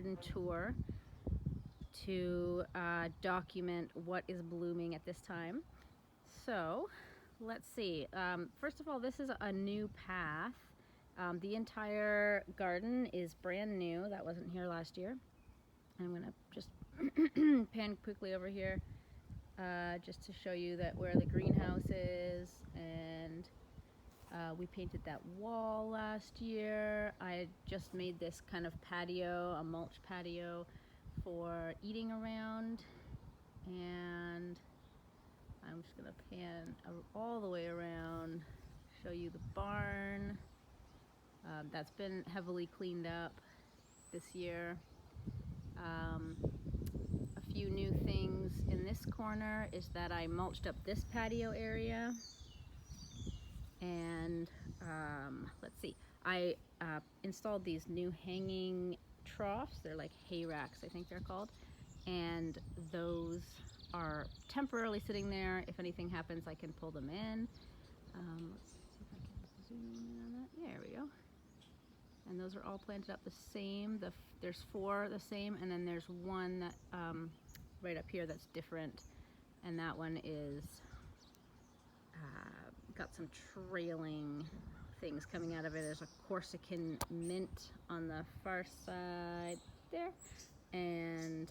garden tour to document what is blooming at this time. So let's see. First of all, this is a new path. The entire garden is brand new. That wasn't here last year. I'm gonna just pan quickly over here just to show you that where the greenhouse is, and we painted that wall last year. I just made this kind of patio, a mulch patio for eating around, and I'm just gonna pan all the way around, show you the barn. That's been heavily cleaned up this year. A few new things in this corner is that I mulched up this patio area, and let's see, I installed these new hanging troughs. They're like hay racks, I think they're called, and those are temporarily sitting there. If anything happens, I can pull them in. Let's see if I can zoom in on that. There we go. And those are all planted up the same. There's 4 the same, and then there's one that right up here that's different, and that one is got some trailing things coming out of it. There's a Corsican mint on the far side there, and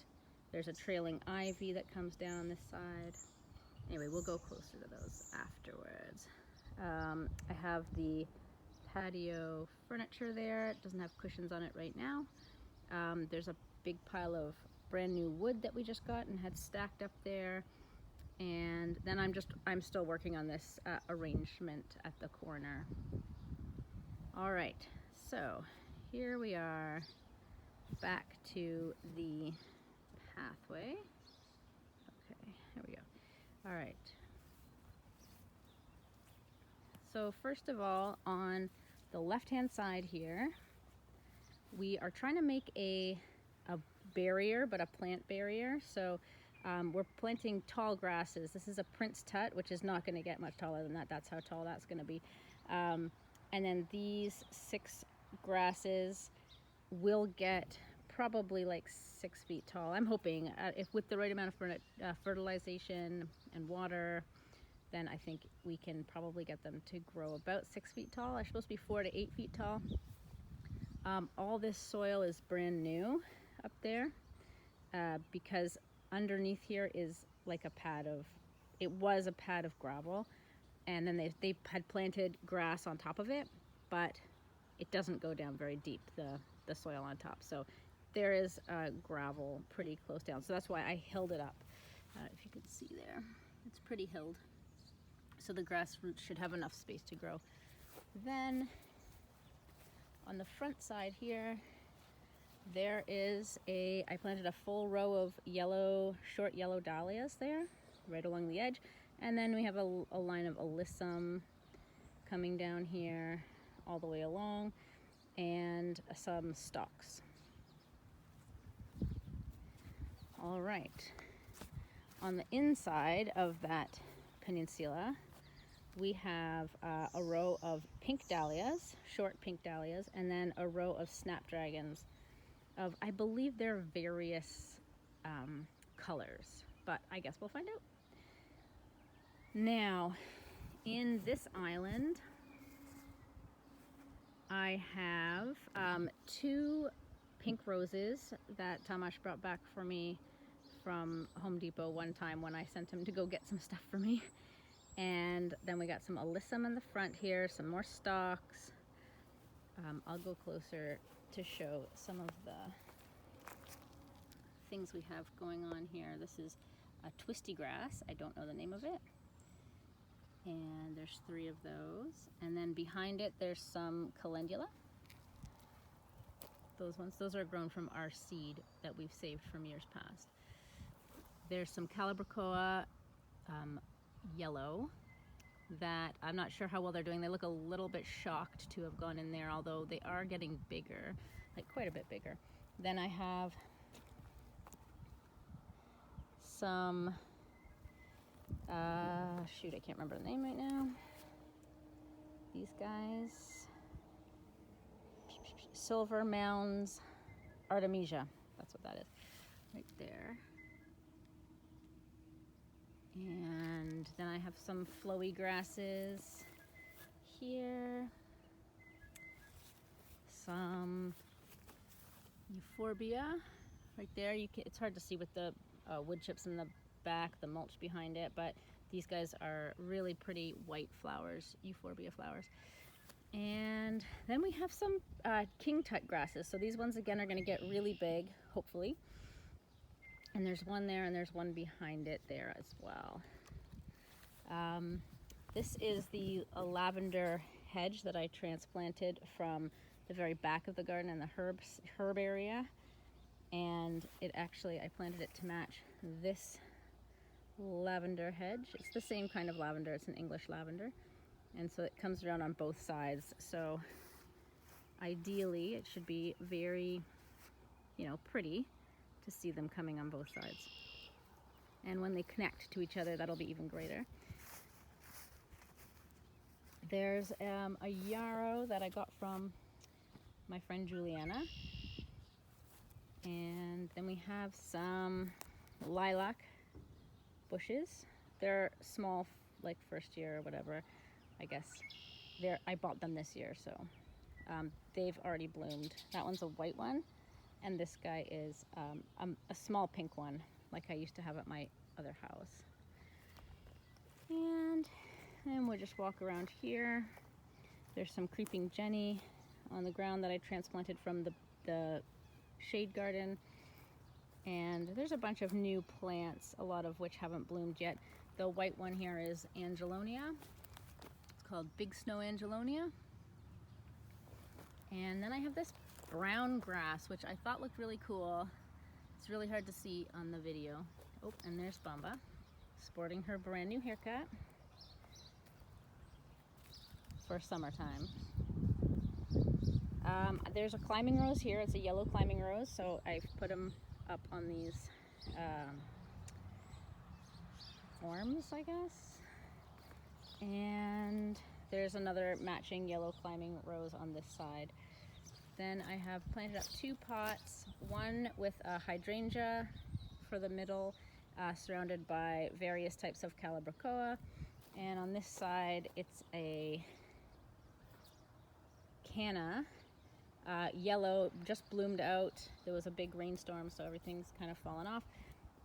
there's a trailing ivy that comes down on this side. Anyway, we'll go closer to those afterwards. I have the patio furniture there. It doesn't have cushions on it right now. There's a big pile of brand new wood that we just got and had stacked up there. And then I'm still working on this arrangement at the corner. All right, so here we are back to the pathway. Okay, here we go. All right. So first of all, on the left-hand side here, we are trying to make a barrier, but a plant barrier. So we're planting tall grasses. This is a Prince Tut, which is not going to get much taller than that. That's how tall that's going to be. And then these 6 grasses will get probably like 6 feet tall. I'm hoping if with the right amount of fertilization and water, then I think we can probably get them to grow about 6 feet tall. They're supposed to be 4 to 8 feet tall. All this soil is brand new up there because underneath here is like a pad of, it was a pad of gravel, and then they had planted grass on top of it, but it doesn't go down very deep, the soil on top. So there is gravel pretty close down. So that's why I hilled it up. If you can see there, it's pretty hilled. So the grass roots should have enough space to grow. Then on the front side here, there is I planted a full row of short yellow dahlias there, right along the edge. And then we have a line of alyssum coming down here all the way along, and some stalks. All right, on the inside of that peninsula, we have a row of pink dahlias, short pink dahlias, and then a row of snapdragons of, I believe they're various colors, but I guess we'll find out. Now, in this island, I have 2 pink roses that Tamas brought back for me from Home Depot one time when I sent him to go get some stuff for me. And then we got some alyssum in the front here, some more stalks. I'll go closer to show some of the things we have going on here. This is a twisty grass. I don't know the name of it. And there's 3 of those. And then behind it, there's some calendula. Those are grown from our seed that we've saved from years past. There's some calabricoa yellow that I'm not sure how well they're doing. They look a little bit shocked to have gone in there, although they are getting bigger, like quite a bit bigger. Then I have some, shoot, I can't remember the name right now. These guys, Silver Mounds Artemisia. That's what that is, right there. And then I have some flowy grasses here. Some euphorbia right there. It's hard to see with the wood chips in the back, the mulch behind it, but these guys are really pretty white flowers, euphorbia flowers. And then we have some king tut grasses. So these ones again are going to get really big, hopefully. And there's one there, and there's one behind it there as well. This is the lavender hedge that I transplanted from the very back of the garden in the herb area. And it actually, I planted it to match this lavender hedge. It's the same kind of lavender, it's an English lavender. And so it comes around on both sides. So ideally it should be very, pretty to see them coming on both sides. And when they connect to each other, that'll be even greater. There's a yarrow that I got from my friend Juliana. And then we have some lilac bushes. They're small, like first year or whatever, I guess. I bought them this year, so they've already bloomed. That one's a white one, and this guy is a small pink one, like I used to have at my other house. And then we'll just walk around here. There's some creeping Jenny on the ground that I transplanted from the shade garden. And there's a bunch of new plants, a lot of which haven't bloomed yet. The white one here is Angelonia. It's called Big Snow Angelonia. And then I have this brown grass, which I thought looked really cool. It's really hard to see on the video. Oh, and there's Bamba, sporting her brand new haircut for summertime. There's a climbing rose here. It's a yellow climbing rose, so I've put them up on these forms, I guess. And there's another matching yellow climbing rose on this side. Then I have planted up 2 pots, one with a hydrangea for the middle, surrounded by various types of calibrachoa. And on this side, it's a canna, yellow, just bloomed out. There was a big rainstorm, so everything's kind of fallen off.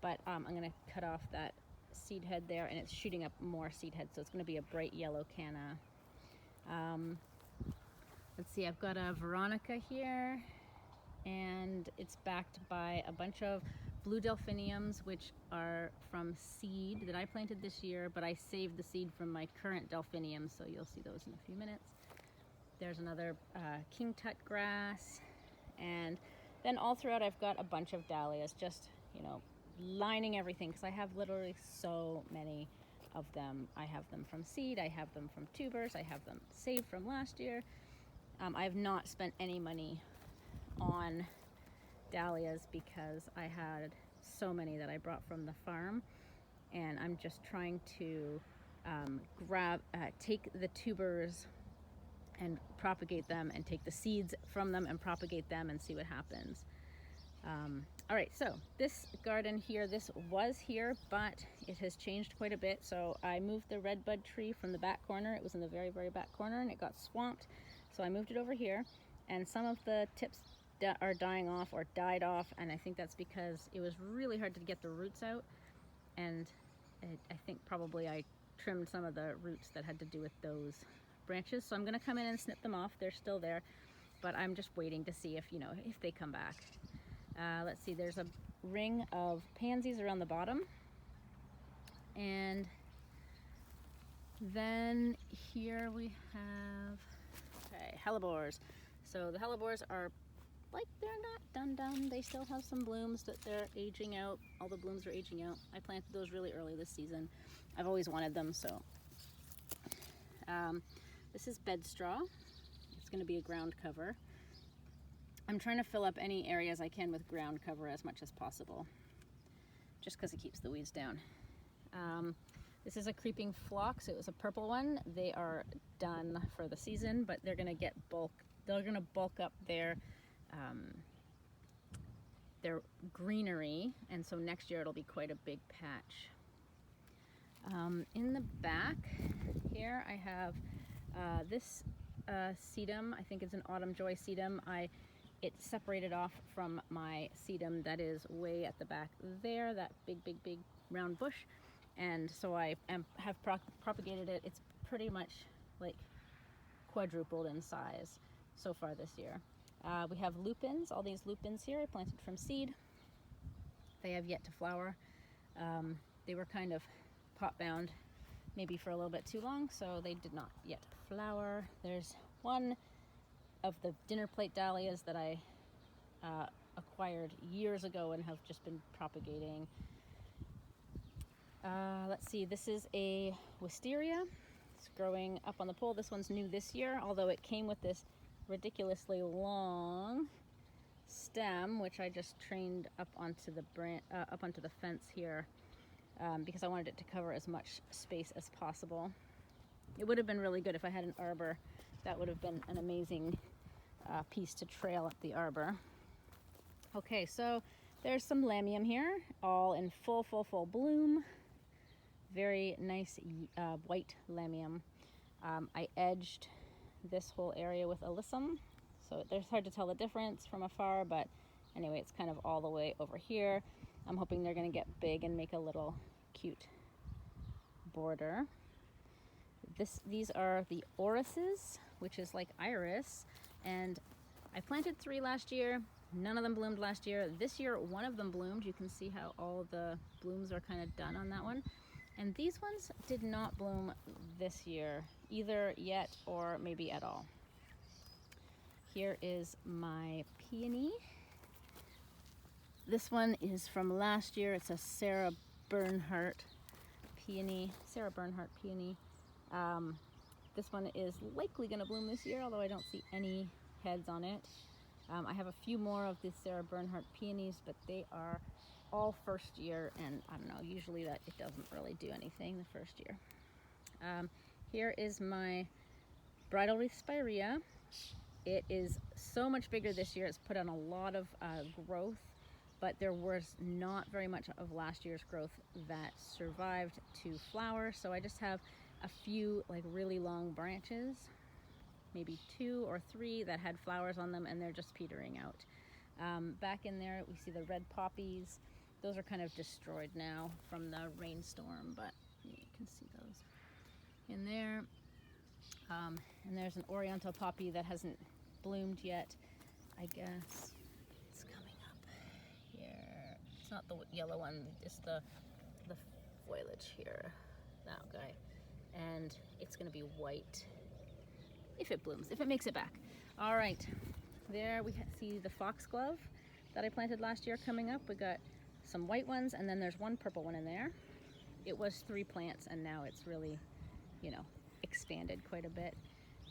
But I'm going to cut off that seed head there, and it's shooting up more seed heads, so it's going to be a bright yellow canna. Let's see, I've got a Veronica here, and it's backed by a bunch of blue delphiniums, which are from seed that I planted this year, but I saved the seed from my current delphiniums, so you'll see those in a few minutes. There's another king tut grass, and then all throughout I've got a bunch of dahlias, just, lining everything, because I have literally so many of them. I have them from seed, I have them from tubers, I have them saved from last year. I have not spent any money on dahlias because I had so many that I brought from the farm, and I'm just trying to take the tubers and propagate them, and take the seeds from them and propagate them and see what happens. All right, so this garden here, this was here, but it has changed quite a bit. So I moved the redbud tree from the back corner. It was in the very, very back corner, and it got swamped. So I moved it over here, and some of the tips are dying off or died off, and I think that's because it was really hard to get the roots out, and I think probably I trimmed some of the roots that had to do with those branches. So I'm going to come in and snip them off. They're still there, but I'm just waiting to see if they come back. Let's see, there's a ring of pansies around the bottom, and then here we have hellebores. So the hellebores are they're not done. They still have some blooms that they're aging out. All the blooms are aging out. I planted those really early this season. I've always wanted them, so this is bed straw. It's going to be a ground cover. I'm trying to fill up any areas I can with ground cover as much as possible, just because it keeps the weeds down. This is a creeping phlox. It was a purple one. They are done for the season, but they're going to bulk up their they're greenery, and so next year it'll be quite a big patch. In the back here I have this sedum. I think it's an autumn joy sedum. It's separated off from my sedum that is way at the back there, that big round bush, and so I have propagated it. It's pretty much like quadrupled in size so far this year. We have lupins, all these lupins here I planted from seed. They have yet to flower. They were kind of pot bound maybe for a little bit too long, so they did not yet flower. There's one of the dinner plate dahlias that I acquired years ago and have just been propagating. Let's see, this is a wisteria. It's growing up on the pole. This one's new this year, although it came with this ridiculously long stem, which I just trained up onto the fence here because I wanted it to cover as much space as possible. It would have been really good if I had an arbor. That would have been an amazing piece to trail up the arbor. Okay, so there's some lamium here, all in full bloom. Very nice white lamium. I edged this whole area with alyssum, so it's hard to tell the difference from afar, but anyway, it's kind of all the way over here. I'm hoping they're going to get big and make a little cute border. These are the orises, which is like iris, and I planted 3 last year. None of them bloomed last year. This year, one of them bloomed. You can see how all the blooms are kind of done on that one. And these ones did not bloom this year, either yet or maybe at all. Here is my peony. This one is from last year. It's a Sarah Bernhardt peony. This one is likely going to bloom this year, although I don't see any heads on it. I have a few more of the Sarah Bernhardt peonies, but they are all first year, and I don't know, usually that it doesn't really do anything the first year. Here is my bridal wreath spirea. It is so much bigger this year. It's put on a lot of growth, but there was not very much of last year's growth that survived to flower, so I just have a few like really long branches, maybe 2 or 3 that had flowers on them, and they're just petering out. Back in there we see the red poppies. Those are kind of destroyed now from the rainstorm, but you can see those in there. And there's an oriental poppy that hasn't bloomed yet. I guess it's coming up here. It's not the yellow one, it's the foliage here, that guy. And it's gonna be white if it blooms, if it makes it back. All right, there we see the foxglove that I planted last year coming up. We got some white ones, and then there's one purple one in there. It was 3 plants, and now it's really, expanded quite a bit.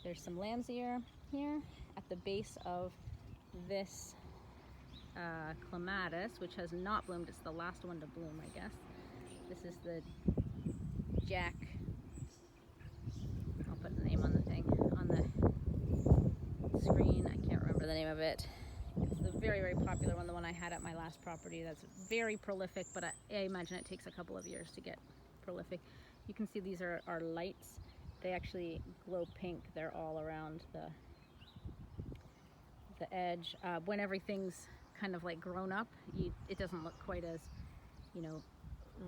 There's some lamb's ear here at the base of this clematis, which has not bloomed. It's the last one to bloom, I guess. This is the Jack. I'll put the name on the thing on the screen. I can't remember the name of it. It's the very popular one, the one I had at my last property. That's very prolific, but I imagine it takes a couple of years to get prolific. You can see these are lights. They actually glow pink. They're all around the edge. When everything's kind of like grown up, it doesn't look quite as,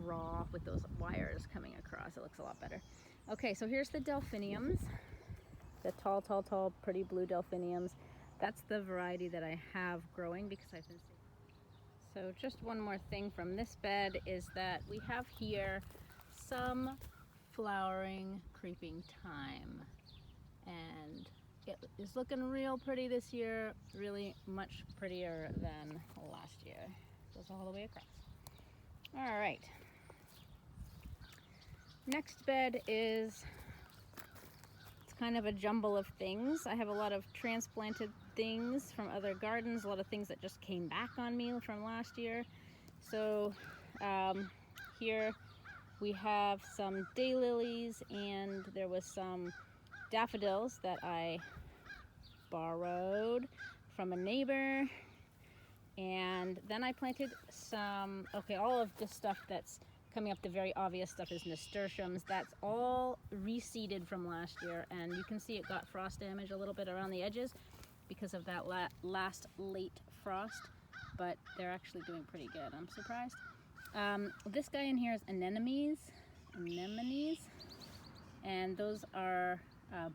raw with those wires coming across. It looks a lot better. Okay, so here's the delphiniums. The tall, pretty blue delphiniums. That's the variety that I have growing because I've been seeing. So just one more thing from this bed is that we have here some flowering creeping thyme, and it is looking real pretty this year, really much prettier than last year. Goes all the way across. All right. Next bed is, it's kind of a jumble of things. I have a lot of transplanted things from other gardens, a lot of things that just came back on me from last year. So here we have some daylilies, and there was some daffodils that I borrowed from a neighbor. And then I planted some, okay, all of this stuff that's coming up, the very obvious stuff is nasturtiums. That's all reseeded from last year, and you can see it got frost damage a little bit around the edges because of that last late frost, but they're actually doing pretty good. I'm surprised. This guy in here is anemones, and those are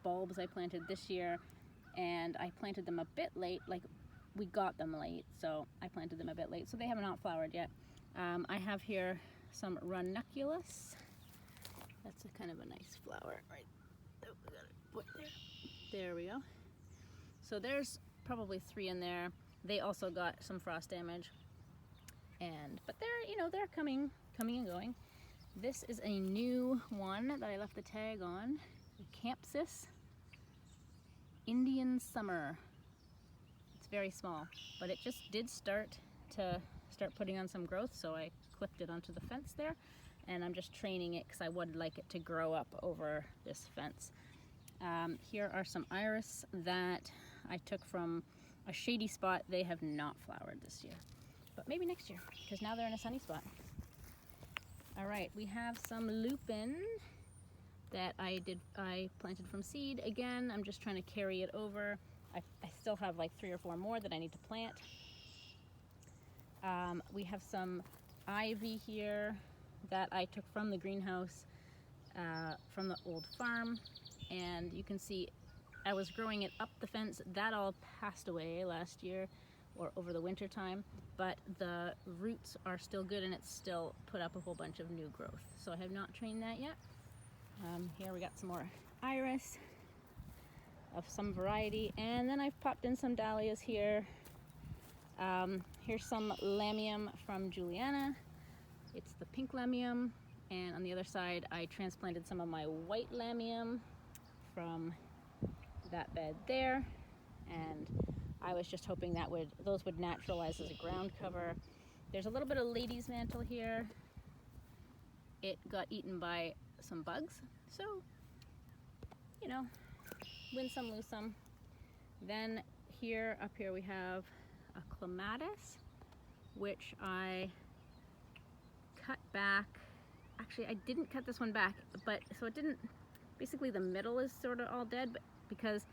bulbs I planted this year, and I planted them a bit late, like we got them late, so I planted them a bit late, so they have not flowered yet. I have here some ranunculus. That's a kind of a nice flower, right? Oh, we got it right there. There we go. So there's probably 3 in there. They also got some frost damage, but they're coming and going. This is a new one that I left the tag on, Campsis Indian Summer. It's very small, but it just did start putting on some growth, so I clipped it onto the fence there, and I'm just training it because I would like it to grow up over this fence. Here are some iris that I took from a shady spot. They have not flowered this year, but maybe next year, because now they're in a sunny spot. All right, we have some lupin that I planted from seed. Again, I'm just trying to carry it over. I still have like 3 or 4 more that I need to plant. We have some ivy here that I took from the greenhouse, from the old farm, and you can see I was growing it up the fence. That all passed away last year or over the winter time, but the roots are still good and it's still put up a whole bunch of new growth. So I have not trained that yet. Here we got some more iris of some variety, and then I've popped in some dahlias here. Here's some lamium from Juliana. It's the pink lamium, and on the other side I transplanted some of my white lamium from that bed there, and I was just hoping that those would naturalize as a ground cover. There's a little bit of lady's mantle here. It got eaten by some bugs, so win some, lose some. Then up here we have a clematis, which I cut back. Actually, I didn't cut this one back, but so it didn't, basically the middle is sort of all dead, but because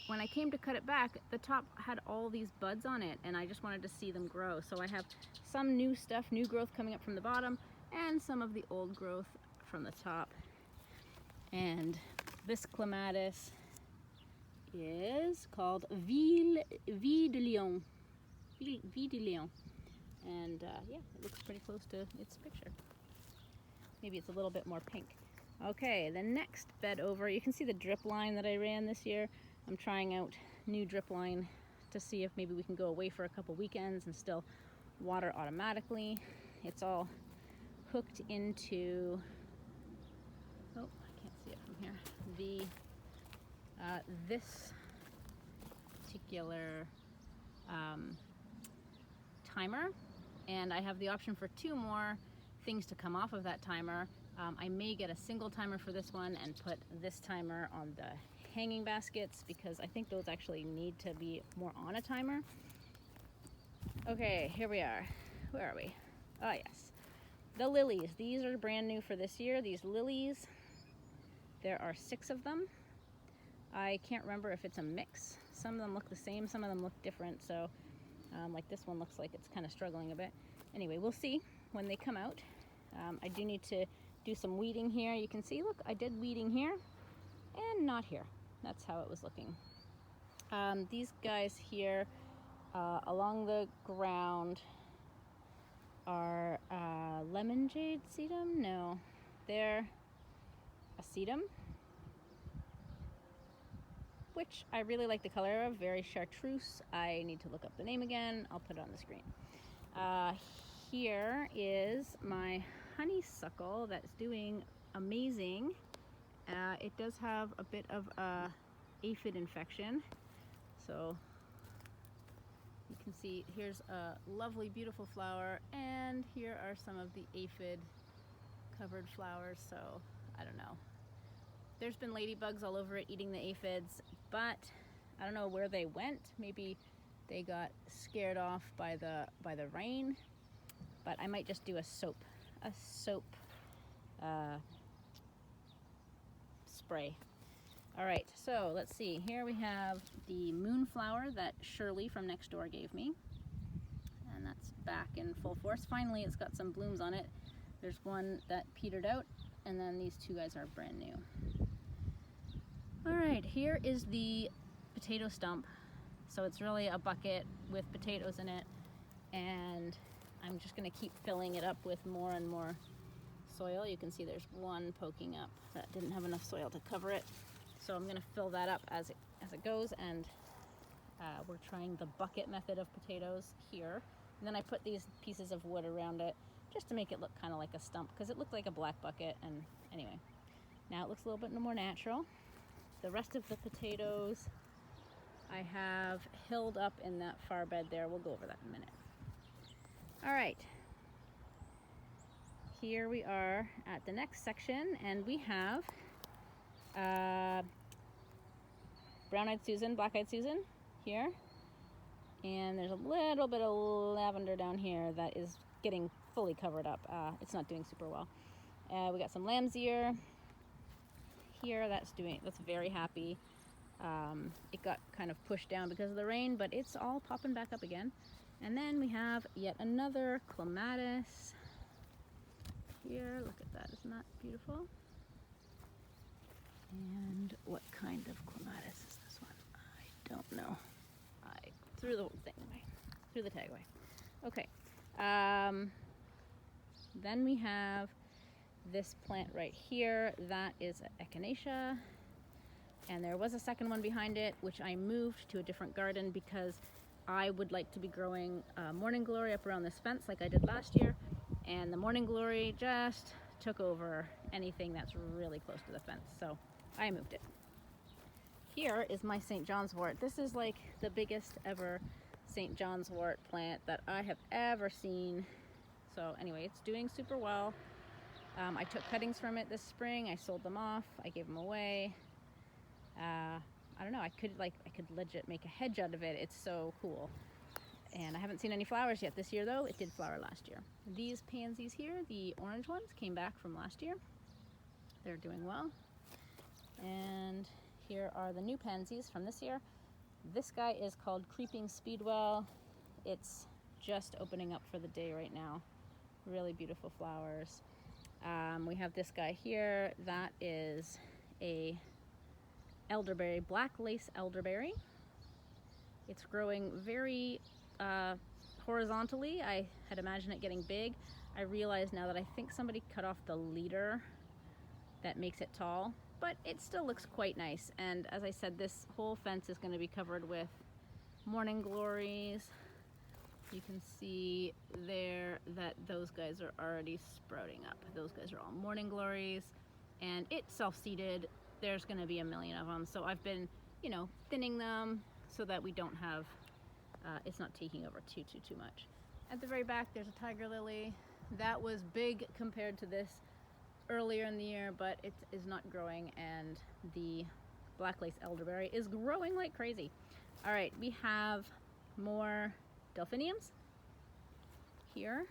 when I came to cut it back, the top had all these buds on it, and I just wanted to see them grow. So I have some new stuff, new growth coming up from the bottom, and some of the old growth from the top. And this clematis is called Vie de Lion. Vie de Lion. And yeah, it looks pretty close to its picture. Maybe it's a little bit more pink. Okay, the next bed over, you can see the drip line that I ran this year. I'm trying out new drip line to see if maybe we can go away for a couple weekends and still water automatically. It's all hooked into, oh, I can't see it from here, this particular timer, and I have the option for 2 more things to come off of that timer. I may get a single timer for this one and put this timer on the hanging baskets, because I think those actually need to be more on a timer. Okay, here we are. Where are we? Oh yes, the lilies. These are brand new for this year. These lilies, there are 6 of them. I can't remember if it's a mix. Some of them look the same, some of them look different, so like this one looks like it's kind of struggling a bit. Anyway, we'll see when they come out. I do need to do some weeding here. You can see, look, I did weeding here and not here. That's how it was looking. These guys here along the ground are lemon jade sedum? No, they're a sedum, which I really like the color of, very chartreuse. I need to look up the name again. I'll put it on the screen. Here is my honeysuckle that's doing amazing. It does have a bit of a aphid infection, so you can see here's a lovely, beautiful flower, and here are some of the aphid covered flowers. So I don't know. There's been ladybugs all over it eating the aphids, but I don't know where they went. Maybe They got scared off by the rain, but I might just do a soap spray. All right, so let's see. Here we have the moonflower that Shirley from next door gave me, and that's back in full force. Finally, it's got some blooms on it. There's one that petered out, and then these two guys are brand new. All right, here is the potato stump. So it's really a bucket with potatoes in it, and I'm just gonna keep filling it up with more and more soil. You can see there's one poking up that didn't have enough soil to cover it. So I'm gonna fill that up as it goes, and we're trying the bucket method of potatoes here. And then I put these pieces of wood around it just to make it look kind of like a stump, because it looked like a black bucket. And anyway, now it looks a little bit more natural. The rest of the potatoes I have hilled up in that far bed there. We'll go over that in a minute. All right, here we are at the next section, and we have brown-eyed Susan, black-eyed Susan here, and there's a little bit of lavender down here that is getting fully covered up. It's not doing super well. We got some lamb's ear here. That's very happy. It got kind of pushed down because of the rain, but it's all popping back up again. And then we have yet another clematis here. Look at that, isn't that beautiful? And what kind of clematis is this one? I don't know. I threw the thing away, threw the tag away. Okay. Then we have this plant right here. That is echinacea. And there was a second one behind it, which I moved to a different garden because I would like to be growing morning glory up around this fence like I did last year. And the morning glory just took over anything that's really close to the fence. So I moved it. Here is my St. John's wort. This is like the biggest ever St. John's wort plant that I have ever seen. So anyway, it's doing super well. I took cuttings from it this spring. I sold them off. I gave them away. I don't know, I could legit make a hedge out of it. It's so cool. And I haven't seen any flowers yet this year, though. It did flower last year. These pansies here, the orange ones, came back from last year. They're doing well. And here are the new pansies from this year. This guy is called Creeping Speedwell. It's just opening up for the day right now. Really beautiful flowers. We have this guy here. That is a elderberry, black lace elderberry. It's growing very horizontally. I had imagined it getting big. I realize now that I think somebody cut off the leader that makes it tall, but it still looks quite nice. And as I said, this whole fence is going to be covered with morning glories. You can see there that those guys are already sprouting up. Those guys are all morning glories, and it's self-seeded. There's going to be a million of them. So I've been, thinning them so that we don't have, it's not taking over too much. At the very back, there's a tiger lily. That was big compared to this earlier in the year, but it is not growing, and the black lace elderberry is growing like crazy. All right, we have more delphiniums here,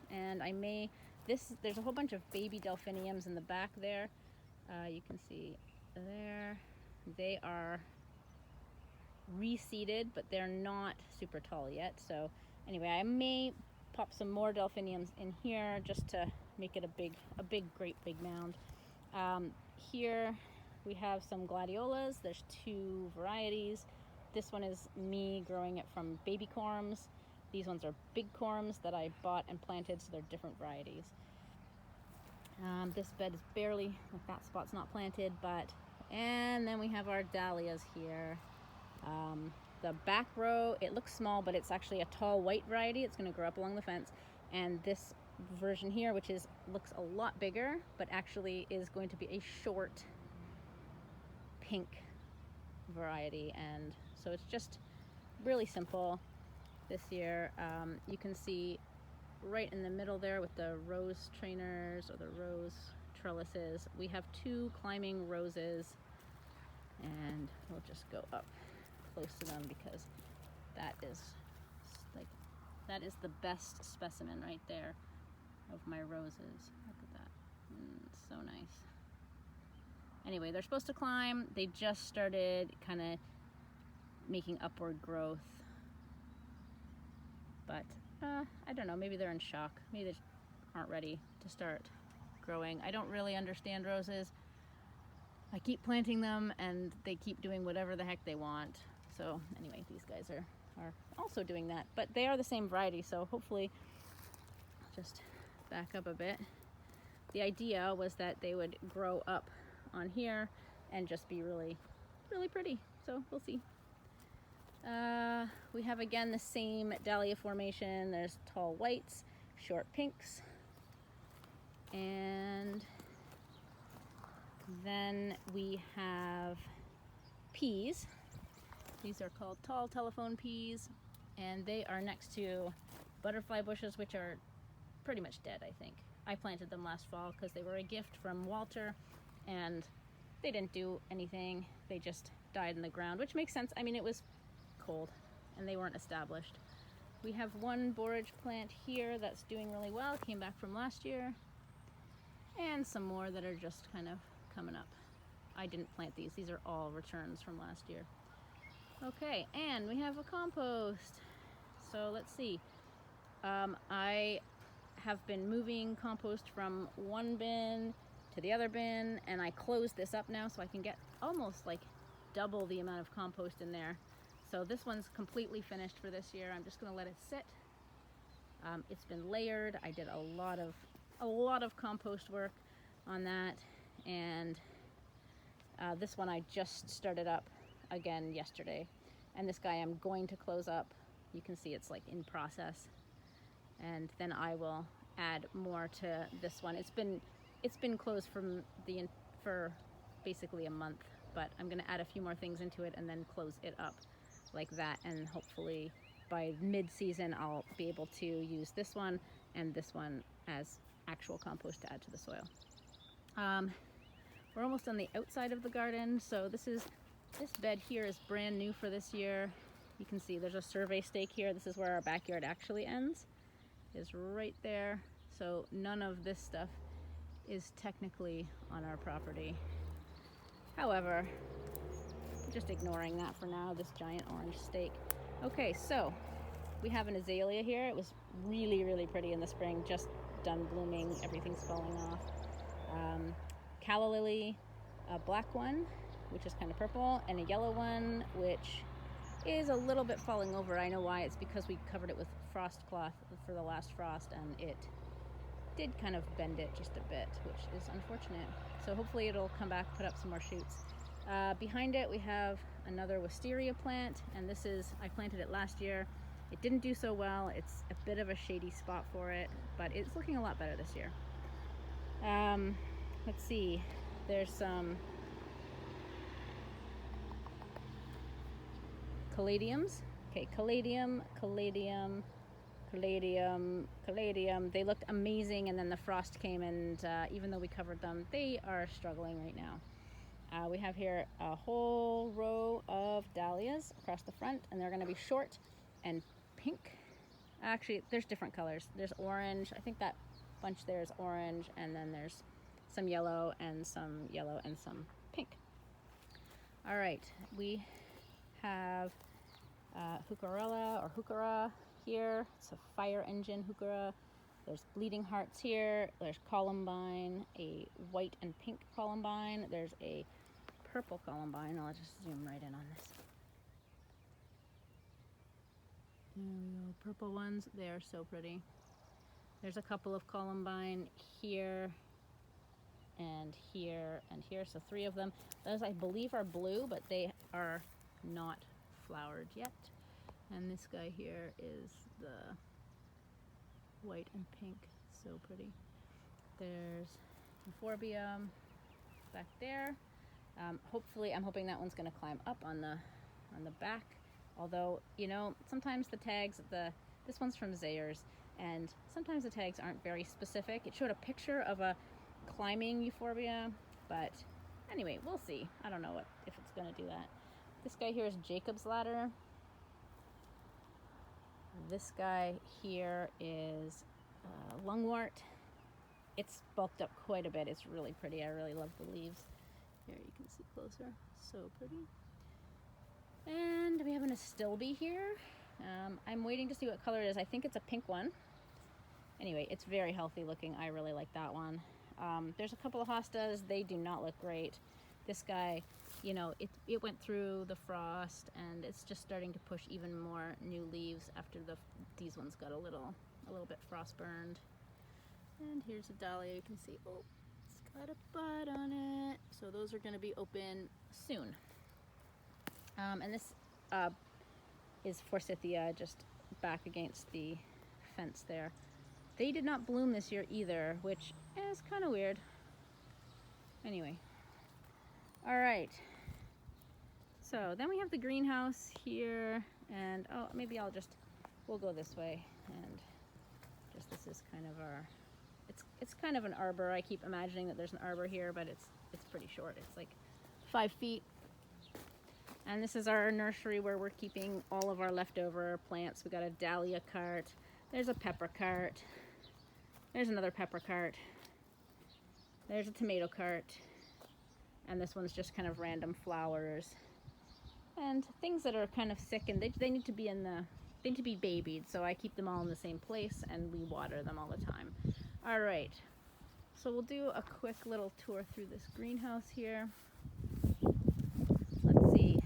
and there's a whole bunch of baby delphiniums in the back there. You can see there, they are reseeded, but they're not super tall yet. So anyway, I may pop some more delphiniums in here just to make it a great big mound. Here we have some gladiolas. There's two varieties. This one is me growing it from baby corms. These ones are big corms that I bought and planted, so they're different varieties. This bed is barely, like that spot's not planted, and then we have our dahlias here. The back row, it looks small, but it's actually a tall white variety. It's gonna grow up along the fence. And this version here, which looks a lot bigger, but actually is going to be a short pink variety. And so it's just really simple this year. You can see right in the middle there with the rose trainers or the rose trellises, we have two climbing roses, and we'll just go up close to them because That is like, that is the best specimen right there of my roses. Look at that. So nice. Anyway, they're supposed to climb. They just started kind of making upward growth. But I don't know, maybe they're in shock. Maybe they aren't ready to start growing. I don't really understand roses. I keep planting them and they keep doing whatever the heck they want. So anyway, these guys are also doing that. But they are the same variety, so hopefully, just back up a bit. The idea was that they would grow up on here and just be really, really pretty. So we'll see. We have again the same dahlia formation. There's tall whites, short pinks, and then we have peas. These are called tall telephone peas, and they are next to butterfly bushes, which are pretty much dead, I think. I planted them last fall because they were a gift from Walter, and they didn't do anything. They just died in the ground, which makes sense. I mean, it was cold and they weren't established. We have one borage plant here that's doing really well, came back from last year, and some more that are just kind of coming up. I didn't plant these. These are all returns from last year. Okay, and we have a compost. So let's see. I have been moving compost from one bin to the other bin, and I closed this up now so I can get almost like double the amount of compost in there. So this one's completely finished for this year. I'm just gonna let it sit. It's been layered. I did a lot of compost work on that, and this one I just started up again yesterday. And this guy I'm going to close up. You can see it's like in process, and then I will add more to this one. It's been closed for basically a month, but I'm gonna add a few more things into it and then close it up like that, and hopefully by mid-season I'll be able to use this one and this one as actual compost to add to the soil. We're almost on the outside of the garden, so this bed here is brand new for this year. You can see there's a survey stake here. This is where our backyard actually ends, is right there. So none of this stuff is technically on our property. However, just ignoring that for now, this giant orange stake. Okay, so we have an azalea here. It was really, really pretty in the spring, just done blooming. Everything's falling off. Calla lily, a black one, which is kind of purple, and a yellow one, which is a little bit falling over. I know why. It's because we covered it with frost cloth for the last frost, and it did kind of bend it just a bit, which is unfortunate. So hopefully it'll come back, put up some more shoots. Behind it we have another wisteria plant, and this is, I planted it last year. It didn't do so well. It's a bit of a shady spot for it, but it's looking a lot better this year. Let's see, there's some caladiums. Okay, caladium. They looked amazing, and then the frost came, and even though we covered them, they are struggling right now. We have here a whole row of dahlias across the front, and they're going to be short and pink. Actually, there's different colors. There's orange. I think that bunch there is orange, and then there's some yellow and some pink. All right, we have heucherella or heuchera here. It's a fire engine heuchera. There's bleeding hearts here. There's columbine, a white and pink columbine. There's a purple columbine. I'll just zoom right in on this. There we go. Purple ones. They are so pretty. There's a couple of columbine here and here and here. So 3 of them. Those I believe are blue, but they are not flowered yet. And this guy here is the white and pink. So pretty. There's euphorbia back there. Hopefully, I'm hoping that one's going to climb up on the back. Although, you know, sometimes the tags, this one's from Zayre's, and sometimes the tags aren't very specific. It showed a picture of a climbing euphorbia, but anyway, we'll see. I don't know if it's going to do that. This guy here is Jacob's ladder. This guy here is lungwort. It's bulked up quite a bit. It's really pretty. I really love the leaves. Here, you can see closer. So pretty. And we have an astilbe here. I'm waiting to see what color it is. I think it's a pink one. Anyway, it's very healthy looking. I really like that one. There's a couple of hostas. They do not look great. This guy, you know, it went through the frost and it's just starting to push even more new leaves after these ones got a little bit frost burned. And here's a dahlia. You can see, oh, it's got a bud on it. So those are going to be open soon. And this is forsythia, just back against the fence there. They did not bloom this year either, which is kind of weird. Anyway. All right. So then we have the greenhouse here, and oh, maybe we'll go this way, and just this is kind of our, it's kind of an arbor. I keep imagining that there's an arbor here, but it's pretty short. It's like 5 feet. And this is our nursery where we're keeping all of our leftover plants. We got a dahlia cart. There's a pepper cart. There's another pepper cart. There's a tomato cart. And this one's just kind of random flowers and things that are kind of sick, and they need to be babied. So I keep them all in the same place and we water them all the time. All right. So we'll do a quick little tour through this greenhouse here. Let's see.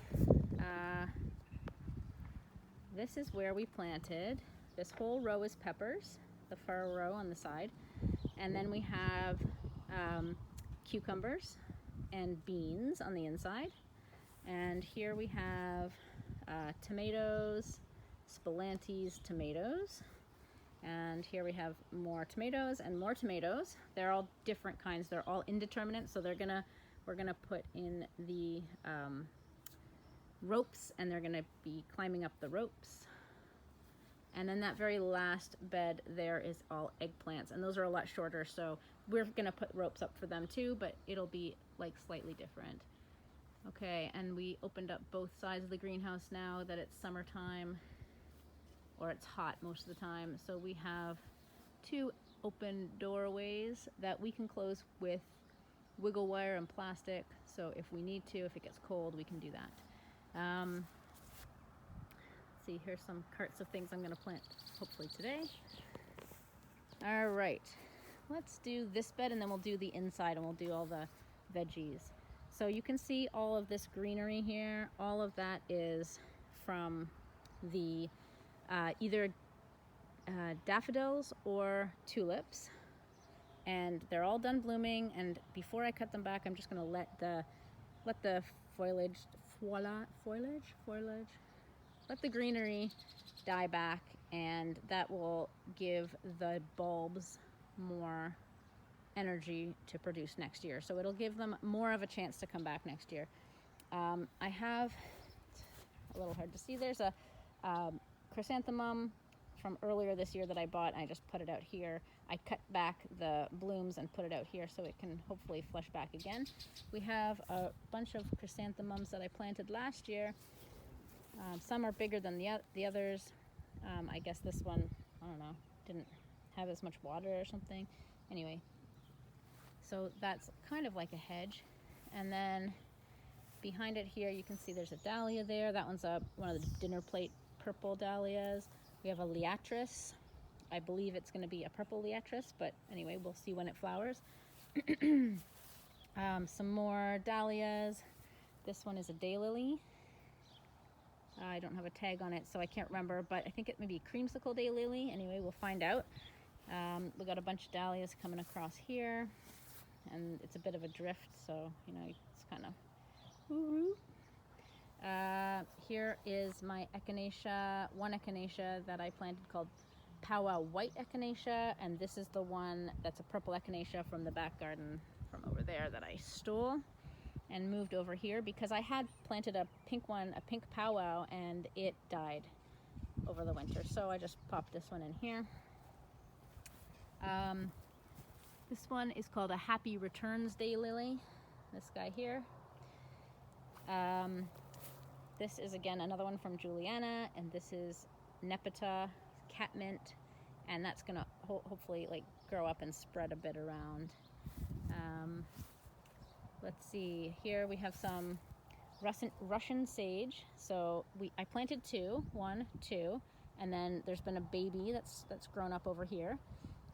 This is where we planted. This whole row is peppers, the far row on the side. And then we have cucumbers and beans on the inside. And here we have tomatoes, Spilanthes tomatoes. And here we have more tomatoes and more tomatoes. They're all different kinds. They're all indeterminate, so we're gonna put in the ropes, and they're gonna be climbing up the ropes. And then that very last bed there is all eggplants, and those are a lot shorter, so we're gonna put ropes up for them too, but it'll be like slightly different. Okay, and we opened up both sides of the greenhouse now that it's summertime, or it's hot most of the time. So we have 2 open doorways that we can close with wiggle wire and plastic. So if we need to, if it gets cold, we can do that. Let's see, here's some carts of things I'm gonna plant hopefully today. All right, let's do this bed and then we'll do the inside and we'll do all the veggies. So you can see all of this greenery here. All of that is from the either daffodils or tulips, and they're all done blooming. And before I cut them back, I'm just going to let the foliage, let the greenery die back, and that will give the bulbs more energy to produce next year. So it'll give them more of a chance to come back next year. I have, a little hard to see, there's a chrysanthemum from earlier this year that I bought, and I just put it out here. I cut back the blooms and put it out here so it can hopefully flush back again. We have a bunch of chrysanthemums that I planted last year. Some are bigger than the others. I guess this one, I don't know, didn't have as much water or something. Anyway, so that's kind of like a hedge. And then behind it here, you can see there's a dahlia there. That one's one of the dinner plate purple dahlias. We have a liatris. I believe it's going to be a purple liatris, but anyway, we'll see when it flowers. Some more dahlias. This one is a daylily. I don't have a tag on it, so I can't remember, but I think it may be creamsicle daylily. Anyway, we'll find out. We got a bunch of dahlias coming across here, and it's a bit of a drift, so you know, it's kind of woo-woo. Here is my echinacea, one echinacea that I planted called Powwow White Echinacea, and this is the one that's a purple echinacea from the back garden from over there that I stole and moved over here because I had planted a pink one, a pink powwow, and it died over the winter. So I just popped this one in here. This one is called a Happy Returns Daylily, this guy here. This is again another one from Juliana, and this is nepeta, catmint, and that's gonna hopefully like grow up and spread a bit around. Let's see, here we have some Russian sage. So I planted one, two, and then there's been a baby that's grown up over here.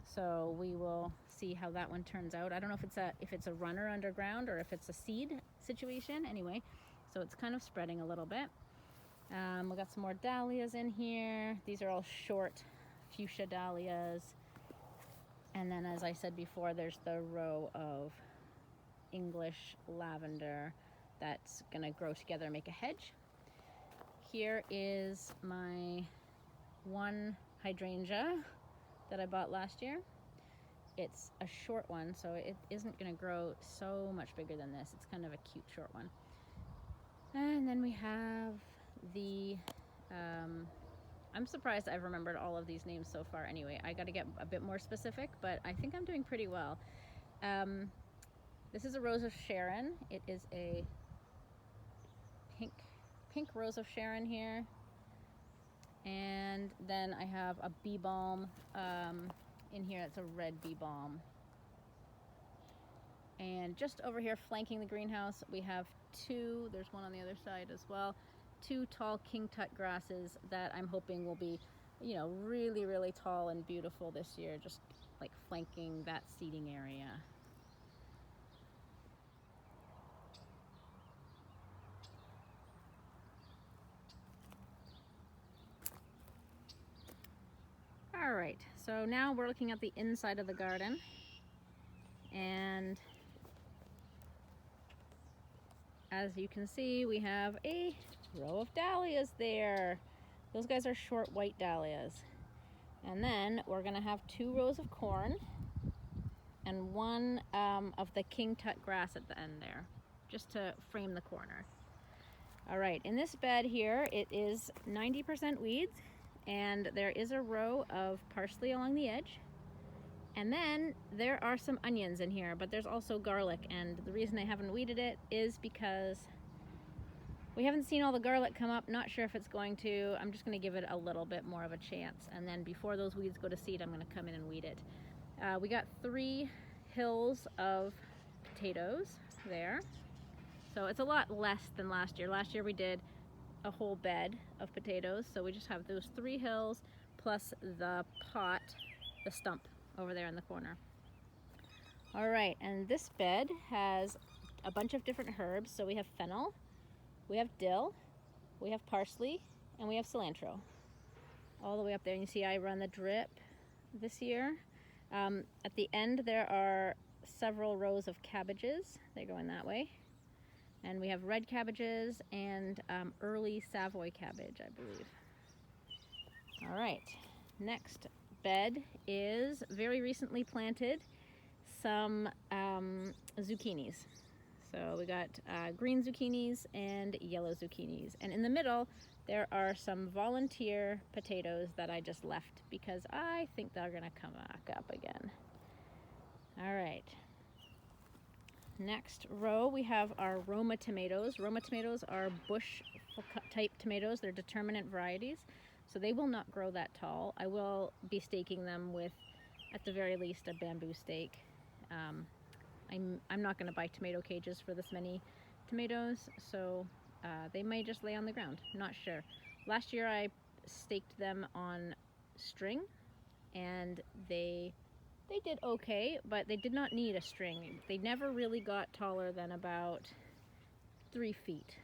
So we will see how that one turns out. I don't know if it's a runner underground or if it's a seed situation. Anyway, so it's kind of spreading a little bit. We got some more dahlias in here. These are all short fuchsia dahlias. And then, as I said before, there's the row of English lavender that's gonna grow together and make a hedge. Here is my one hydrangea that I bought last year. It's a short one, so it isn't gonna grow so much bigger than this. It's kind of a cute short one. And then we have the, I'm surprised I've remembered all of these names so far. Anyway, I gotta get a bit more specific, but I think I'm doing pretty well. This is a Rose of Sharon. It is a pink Rose of Sharon here. And then I have a bee balm in here. It's a red bee balm. And just over here flanking the greenhouse, we have two, there's one on the other side as well, two tall king tut grasses that I'm hoping will be, you know, really, really tall and beautiful this year, just like flanking that seeding area. All right, so now we're looking at the inside of the garden, and as you can see, we have a row of dahlias there. Those guys are short white dahlias. And then we're gonna have two rows of corn and one of the king tut grass at the end there, just to frame the corner. All right, in this bed here, it is 90% weeds, and there is a row of parsley along the edge. And then there are some onions in here, but there's also garlic, and the reason I haven't weeded it is because we haven't seen all the garlic come up. Not sure if it's going to. I'm just going to give it a little bit more of a chance, and then before those weeds go to seed, I'm going to come in and weed it. We got 3 hills of potatoes there, so it's a lot less than last year. Last year we did a whole bed of potatoes, so we just have those 3 hills plus the pot, the stump over there in the corner. All right, and this bed has a bunch of different herbs. So we have fennel, we have dill, we have parsley, and we have cilantro all the way up there. And you see I run the drip this year. At the end there are several rows of cabbages. They go in that way. And we have red cabbages and early Savoy cabbage, I believe. All right, next bed is very recently planted some zucchinis. So we got green zucchinis and yellow zucchinis. And in the middle, there are some volunteer potatoes that I just left because I think they're gonna come back up again. All right. Next row, we have our Roma tomatoes. Roma tomatoes are bush type tomatoes. They're determinate varieties, so they will not grow that tall. I will be staking them with, at the very least, a bamboo stake. I'm not going to buy tomato cages for this many tomatoes, so they may just lay on the ground. Not sure. Last year I staked them on string, and they did okay, but they did not need a string. They never really got taller than about 3 feet.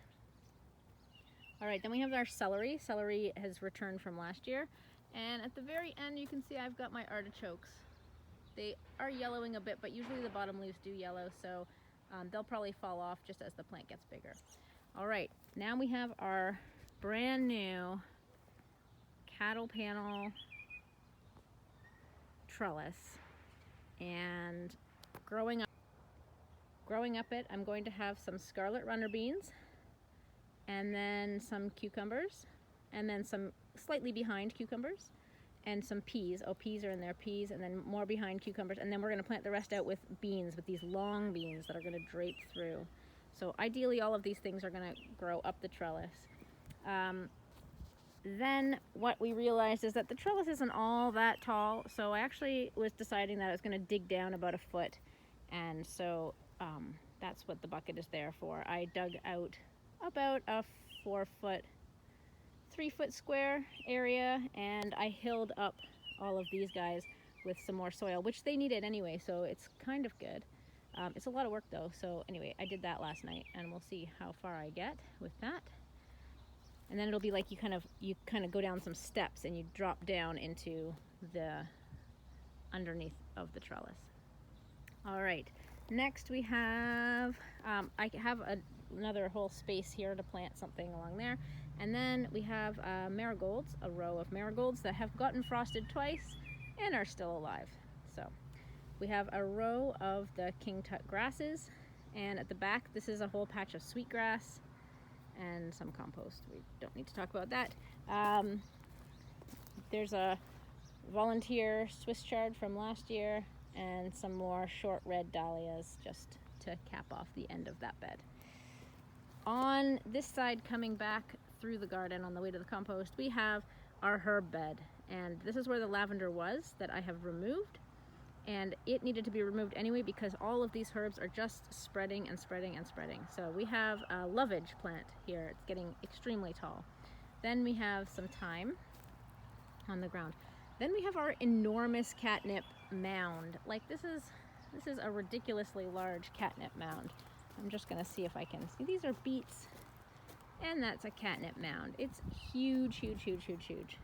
All right, then we have our celery. Celery has returned from last year. And at the very end, you can see I've got my artichokes. They are yellowing a bit, but usually the bottom leaves do yellow, so they'll probably fall off just as the plant gets bigger. All right, now we have our brand new cattle panel trellis. And growing up it, I'm going to have some scarlet runner beans, and then some cucumbers, and then some slightly behind cucumbers, and some peas. Oh, peas are in there, peas, and then more behind cucumbers, and then we're going to plant the rest out with beans, with these long beans that are going to drape through. So ideally all of these things are going to grow up the trellis. then what we realized is that the trellis isn't all that tall, so I actually was deciding that I was going to dig down about a foot, and so that's what the bucket is there for. I dug out about a 4-foot, 3-foot square area, and I hilled up all of these guys with some more soil, which they needed anyway, so it's kind of good. It's a lot of work though, so anyway, I did that last night, and we'll see how far I get with that. And then it'll be like you kind of go down some steps and you drop down into the underneath of the trellis. All right, next we have, I have another whole space here to plant something along there. And then we have marigolds, a row of marigolds that have gotten frosted twice and are still alive. So we have a row of the king tut grasses, and at the back this is a whole patch of sweetgrass and some compost. We don't need to talk about that. There's a volunteer Swiss chard from last year and some more short red dahlias just to cap off the end of that bed. On this side, coming back through the garden on the way to the compost, we have our herb bed, and this is where the lavender was that I have removed, and it needed to be removed anyway because all of these herbs are just spreading and spreading and spreading. So we have a lovage plant here. It's getting extremely tall. Then we have some thyme on the ground. Then we have our enormous catnip mound. Like this is a ridiculously large catnip mound. I'm just gonna see if I can see. These are beets, and that's a catnip mound. It's huge, huge, huge, huge, huge.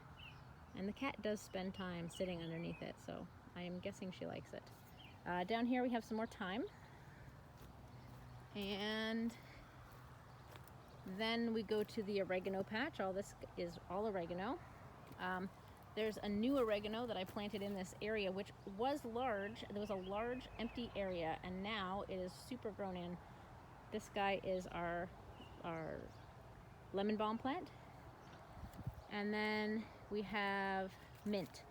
And the cat does spend time sitting underneath it, so I am guessing she likes it. Down here we have some more thyme. And then we go to the oregano patch. All this is all oregano. There's a new oregano that I planted in this area, which was large. There was a large empty area, and now it is super grown in. This guy is our lemon balm plant. And then we have mint.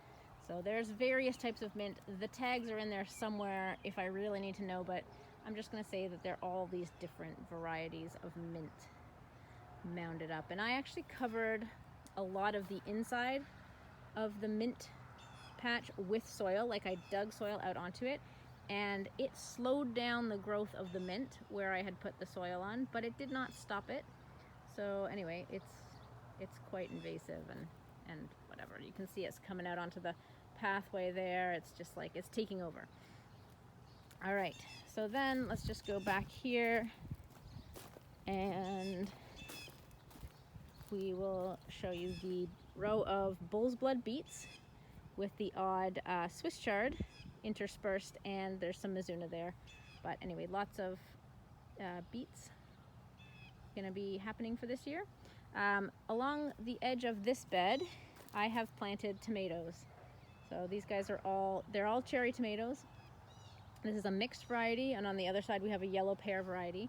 So there's various types of mint. The tags are in there somewhere if I really need to know, but I'm just gonna say that they're all these different varieties of mint mounded up. And I actually covered a lot of the inside of the mint patch with soil, like I dug soil out onto it, and it slowed down the growth of the mint where I had put the soil on, but it did not stop it. So anyway, it's quite invasive and whatever. You can see it's coming out onto the pathway there. It's just like it's taking over. All right, so then let's just go back here and we will show you the row of bull's blood beets with the odd Swiss chard interspersed, and there's some mizuna there. But anyway, lots of beets gonna be happening for this year. Along the edge of this bed, I have planted tomatoes. So these guys are all cherry tomatoes. This is a mixed variety, and on the other side we have a yellow pear variety.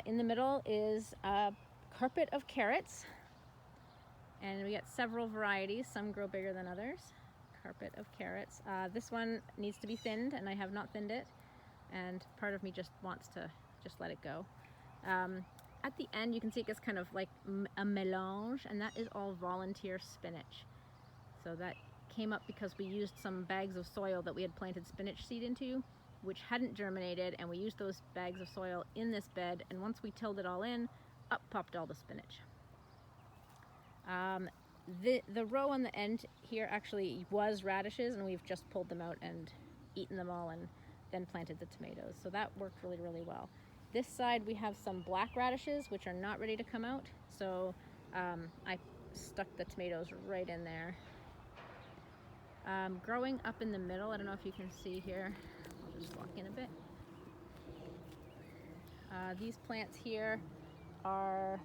In the middle is a carpet of carrots, and we got several varieties. Some grow bigger than others. Carpet of carrots. This one needs to be thinned, and I have not thinned it, and part of me just wants to just let it go. At the end you can see it gets kind of like a melange, and that is all volunteer spinach. So that came up because we used some bags of soil that we had planted spinach seed into, which hadn't germinated, and we used those bags of soil in this bed, and once we tilled it all in, up popped all the spinach. The row on the end here actually was radishes, and we've just pulled them out and eaten them all and then planted the tomatoes. So that worked really, really well. This side we have some black radishes, which are not ready to come out. So I stuck the tomatoes right in there. Growing up in the middle, I don't know if you can see here. I'll just walk in a bit. These plants here are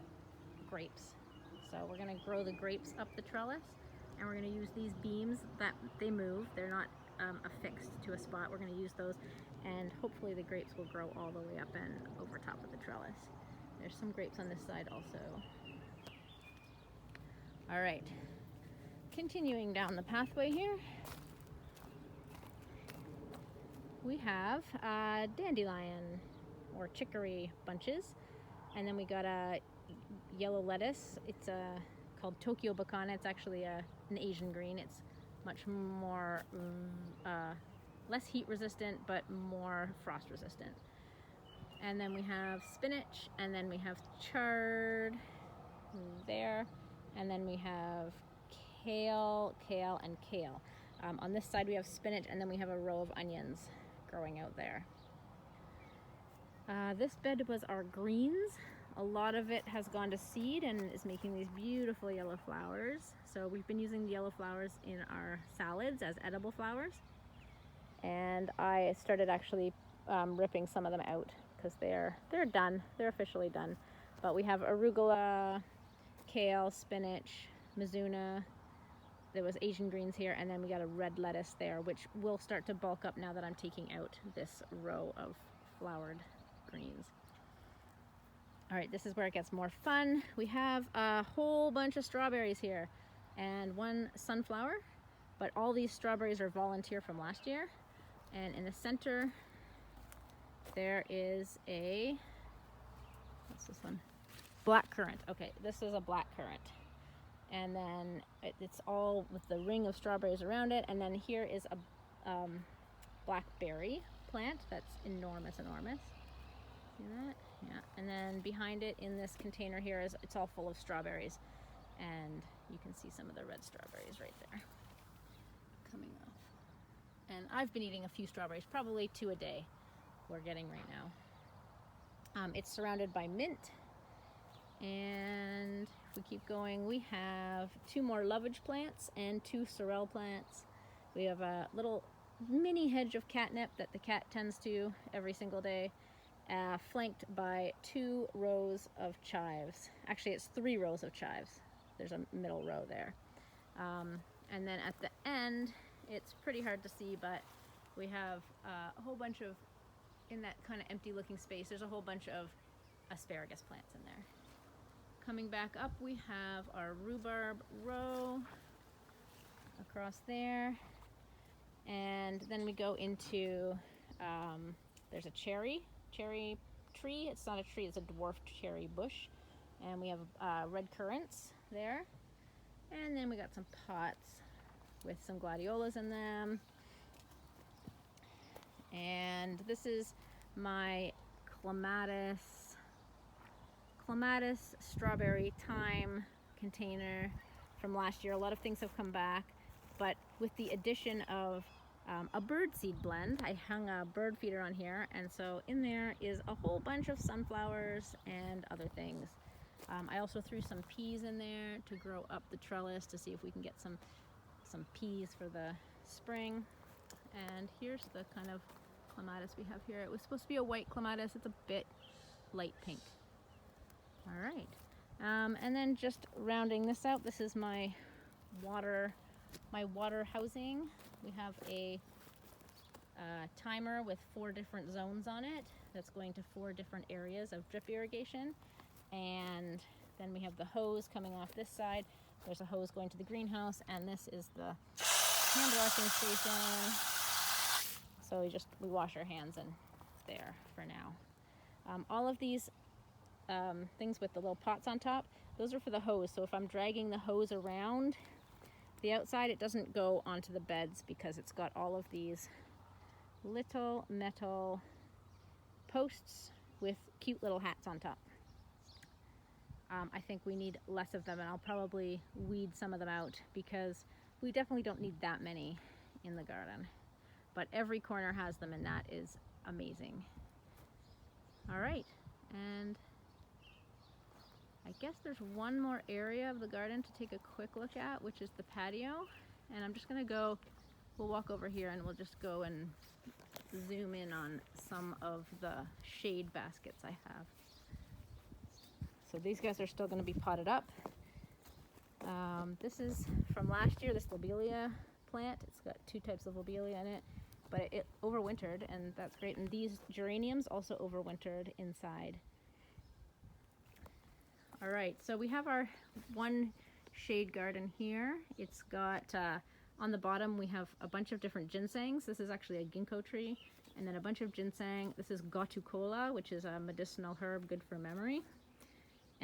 grapes. So we're gonna grow the grapes up the trellis, and we're gonna use these beams that they move. They're not affixed to a spot. We're gonna use those, and hopefully the grapes will grow all the way up and over top of the trellis. There's some grapes on this side also. All right, continuing down the pathway here, we have dandelion or chicory bunches, and then we got a yellow lettuce. It's called Tokyo Bacana. It's actually an Asian green. It's much more, less heat resistant, but more frost resistant. And then we have spinach, and then we have chard there, and then we have kale, and kale. On this side we have spinach, and then we have a row of onions growing out there. This bed was our greens. A lot of it has gone to seed and is making these beautiful yellow flowers. So we've been using the yellow flowers in our salads as edible flowers. And I started actually ripping some of them out because they're done. They're officially done. But we have arugula, kale, spinach, mizuna. There was Asian greens here, and then we got a red lettuce there, which will start to bulk up now that I'm taking out this row of flowered greens. All right, this is where it gets more fun. We have a whole bunch of strawberries here and one sunflower, but all these strawberries are volunteer from last year. And in the center, there is a, what's this one? Black currant. Okay, this is a black currant. And then it's all with the ring of strawberries around it. And then here is a blackberry plant that's enormous. See that? Yeah. And then behind it in this container here is, it's all full of strawberries. And you can see some of the red strawberries right there coming off. And I've been eating a few strawberries, probably 2 a day we're getting right now. It's surrounded by mint. And if we keep going, we have 2 more lovage plants and 2 sorrel plants. We have a little mini hedge of catnip that the cat tends to every single day, flanked by 2 rows of chives. Actually, it's 3 rows of chives. There's a middle row there. And then at the end, it's pretty hard to see, but we have a whole bunch of, in that kind of empty looking space, there's a whole bunch of asparagus plants in there. Coming back up, we have our rhubarb row across there. And then we go into, there's a cherry tree. It's not a tree, it's a dwarf cherry bush. And we have red currants there. And then we got some pots with some gladiolas in them. And this is my clematis strawberry thyme container from last year. A lot of things have come back, but with the addition of a bird seed blend, I hung a bird feeder on here, and so in there is a whole bunch of sunflowers and other things. I also threw some peas in there to grow up the trellis to see if we can get some peas for the spring. And here's the kind of clematis we have here. It was supposed to be a white clematis. It's a bit light pink. All right, and then just rounding this out, this is my water housing. We have a timer with 4 different zones on it that's going to 4 different areas of drip irrigation. And then we have the hose coming off this side. There's a hose going to the greenhouse, and this is the hand washing station. So we wash our hands in there for now. All of these things with the little pots on top, those are for the hose. So if I'm dragging the hose around the outside, it doesn't go onto the beds because it's got all of these little metal posts with cute little hats on top. I think we need less of them, and I'll probably weed some of them out because we definitely don't need that many in the garden. But every corner has them, and that is amazing. All right, and I guess there's one more area of the garden to take a quick look at, which is the patio. And I'm just gonna go, we'll walk over here and we'll just go and zoom in on some of the shade baskets I have. So these guys are still gonna be potted up. This is from last year, this lobelia plant. It's got 2 types of lobelia in it, but it overwintered, and that's great. And these geraniums also overwintered inside. All right, so we have our one shade garden here. It's got, on the bottom we have a bunch of different ginsengs. This is actually a ginkgo tree, and then a bunch of ginseng. This is gotu kola, which is a medicinal herb good for memory.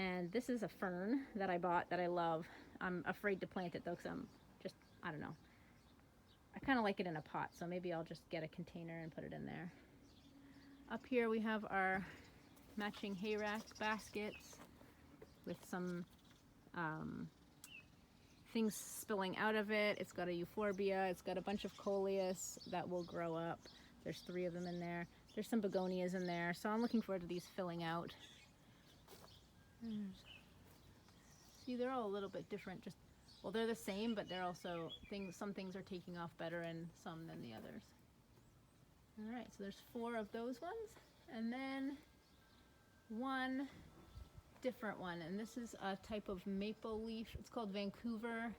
And this is a fern that I bought that I love. I'm afraid to plant it though, because I don't know. I kind of like it in a pot, so maybe I'll just get a container and put it in there. Up here we have our matching hay rack baskets with some things spilling out of it. It's got a euphorbia, it's got a bunch of coleus that will grow up. There's 3 of them in there. There's some begonias in there, so I'm looking forward to these filling out. See, they're all a little bit different. Well, they're the same, but they're also some things are taking off better and some than the others. All right, so there's 4 of those ones, and then one different one, and this is a type of maple leaf. It's called Vancouver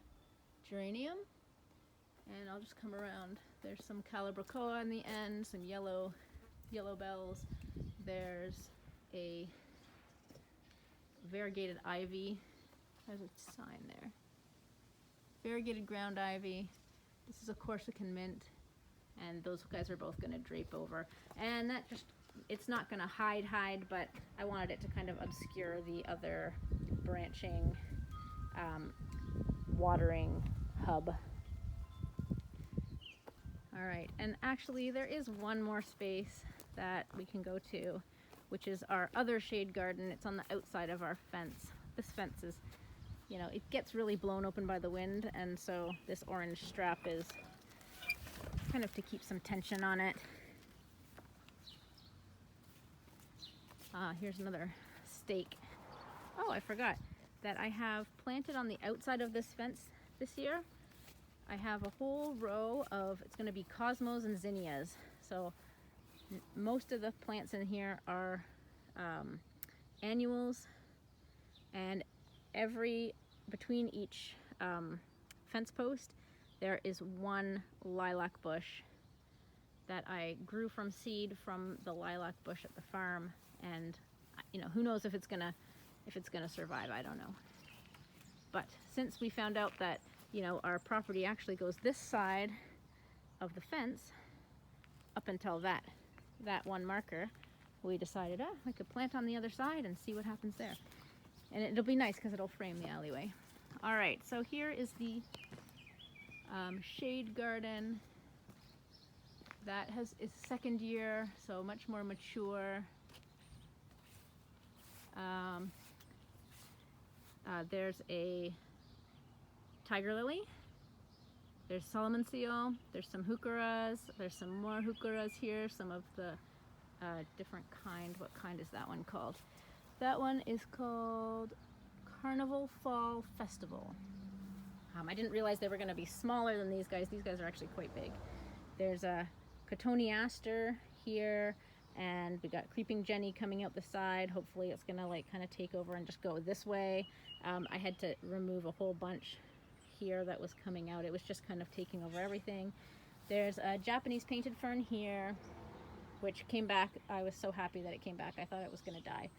geranium, and I'll just come around. There's some calibrachoa in the end, some yellow bells. There's a variegated ivy. There's a sign there. Variegated ground ivy. This is a Corsican mint, and those guys are both going to drape over. And that it's not going to hide, but I wanted it to kind of obscure the other branching watering hub. All right, and actually there is one more space that we can go to, which is our other shade garden. It's on the outside of our fence. This fence is, it gets really blown open by the wind, and so this orange strap is kind of to keep some tension on it. Here's another stake. Oh, I forgot that I have planted on the outside of this fence this year. I have a whole row of, it's going to be cosmos and zinnias. So most of the plants in here are annuals, and between each fence post there is one lilac bush that I grew from seed from the lilac bush at the farm. And who knows if it's gonna survive, I don't know. But since we found out that our property actually goes this side of the fence up until that one marker, we decided I could plant on the other side and see what happens there. And it'll be nice because it'll frame the alleyway. All right, so here is the shade garden. That is 2nd year, so much more mature. There's a tiger lily, there's Solomon seal, there's some heucheras, there's some more heucheras here, some of the different kind. What kind is that one called? That one is called Carnival Fall Festival. I didn't realize they were going to be smaller than these guys. These guys are actually quite big. There's a cotoneaster here, and we got creeping Jenny coming out the side. Hopefully it's gonna kind of take over and just go this way. I had to remove a whole bunch here that was coming out. It was just kind of taking over everything. There's a Japanese painted fern here, which came back. I was so happy that it came back. I thought it was gonna die.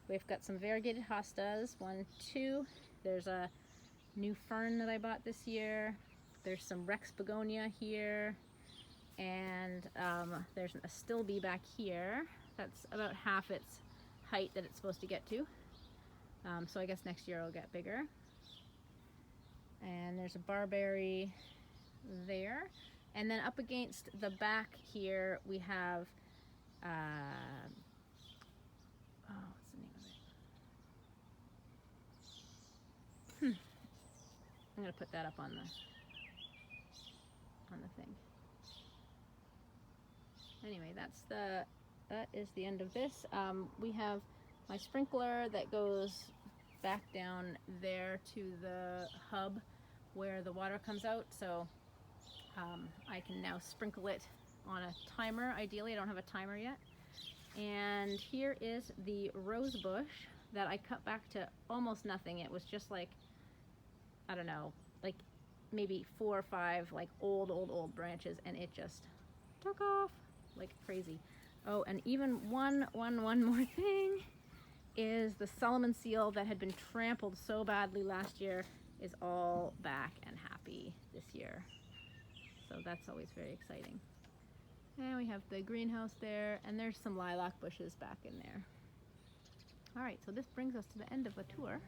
We've got some variegated hostas, 1, 2. There's a new fern that I bought this year. There's some Rex begonia here. And there's a stilby back here that's about half its height that it's supposed to get to. So I guess next year it'll get bigger. And there's a barberry there. And then up against the back here we have, what's the name of it? I'm gonna put that up on the thing. Anyway, that is the end of this. We have my sprinkler that goes back down there to the hub where the water comes out, so I can now sprinkle it on a timer. Ideally, I don't have a timer yet. And here is the rose bush that I cut back to almost nothing. It was just I don't know, maybe 4 or 5 old branches, and it just took off like crazy. Oh, and even one more thing is the Solomon seal that had been trampled so badly last year is all back and happy this year. So that's always very exciting. And we have the greenhouse there, and there's some lilac bushes back in there. All right, so this brings us to the end of the tour.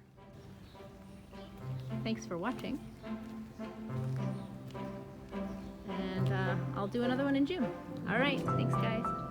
Thanks for watching. And I'll do another one in June. All right, thanks guys.